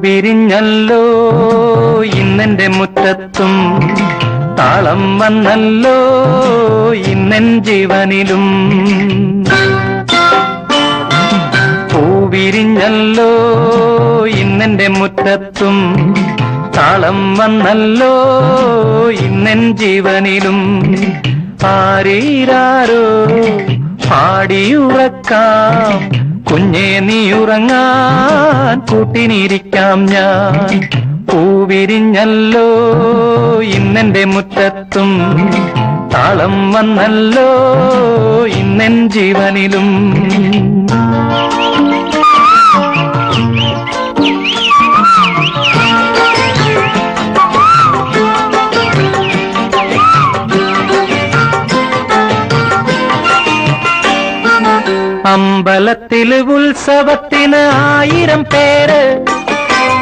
വിരിഞ്ഞല്ലോ ഇന്നെന്റെ മുറ്റത്തും, താളം വന്നല്ലോ ഇന്നെൻ ജീവനിലും. പൂവിരിഞ്ഞല്ലോ ഇന്നെന്റെ മുറ്റത്തും, താളം വന്നല്ലോ ഇന്നെൻ ജീവനിലും. ആരീരാരോ പാടിയുറക്കാം, കുഞ്ഞേ നീ ഉറങ്ങാൻ കൂട്ടിനിരിക്കാം ഞാൻ. പൂവിരിഞ്ഞല്ലോ ഇന്നെന്റെ മുറ്റത്തും, താളം വന്നല്ലോ ഇന്നെൻ ജീവനിലും. അമ്പലത്തില് ഉത്സവത്തിന് 1000 പേര്,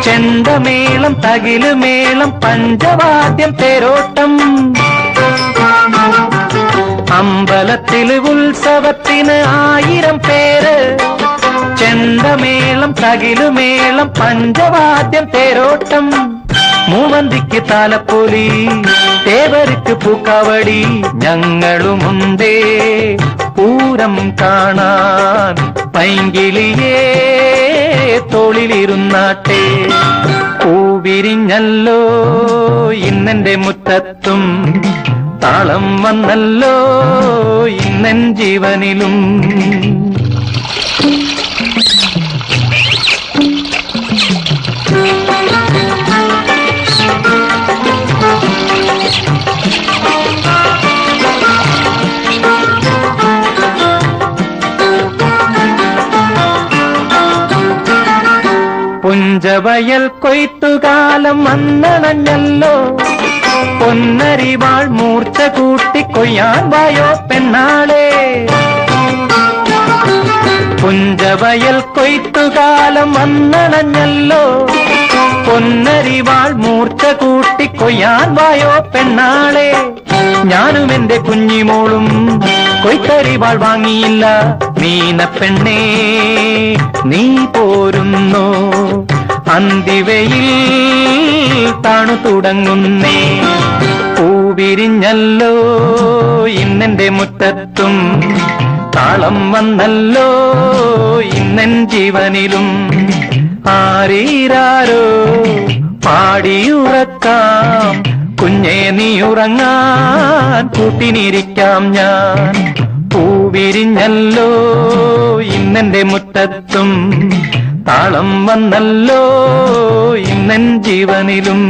ചെണ്ടമേളം തകിലുമേളം പഞ്ചവാദ്യം തേരോട്ടം. അമ്പലത്തില് ഉത്സവത്തിന് 1000 പേര്, ചെണ്ടമേളം തകിലുമേളം പഞ്ചവാദ്യം തേരോട്ടം. മൂവന്തിക്ക് താലപ്പൊലി, തേവർക്ക് പൂക്കാവടി, ഞങ്ങളുമുണ്ടേ പൂരം കാണാൻ. പൈങ്കിളിയേ തോളിലിരുന്നാട്ടെ. പൂവിരിഞ്ഞല്ലോ ഇന്നെന്റെ മുറ്റത്തും, താളം വന്നല്ലോ ഇന്നെൻ ജീവനിലും. പുഞ്ചവയൽ കൊയ്ത്തുകാലം വന്നണഞ്ഞല്ലോ, പൊന്നരിവാൾ മൂർച്ച കൂട്ടി കൊയ്യാൻ വായോ പെണ്ണാളെ. പുഞ്ചവയൽ കൊയ്ത്തുകാലം വന്നണഞ്ഞല്ലോ, പൊന്നരിവാൾ മൂർച്ച കൂട്ടി കൊയ്യാൻ വായോ പെണ്ണാളെ. ഞാനും എന്റെ കുഞ്ഞിമോളും കൊയ്ത്തരിവാൾ വാങ്ങിയില്ല, മീനപ്പെണ്ണേ നീ പോരുന്നോ. അന്തിവയിൽ താണു തുടങ്ങുന്നേ. പൂവിരിഞ്ഞല്ലോ ഇന്നെന്റെ മുറ്റത്തും, താളം വന്നല്ലോ ഇന്നെൻ ജീവനിലും. ആരീരാരോ പാടിയുറക്കാം, കുഞ്ഞേ നീ ഉറങ്ങാൻ കൂട്ടിനിരിക്കാം ഞാൻ. പൂവിരിഞ്ഞല്ലോ ഇന്നെന്റെ മുറ്റത്തും, താളം വന്നല്ലോ ഇന്നെൻ ജീവനിലും.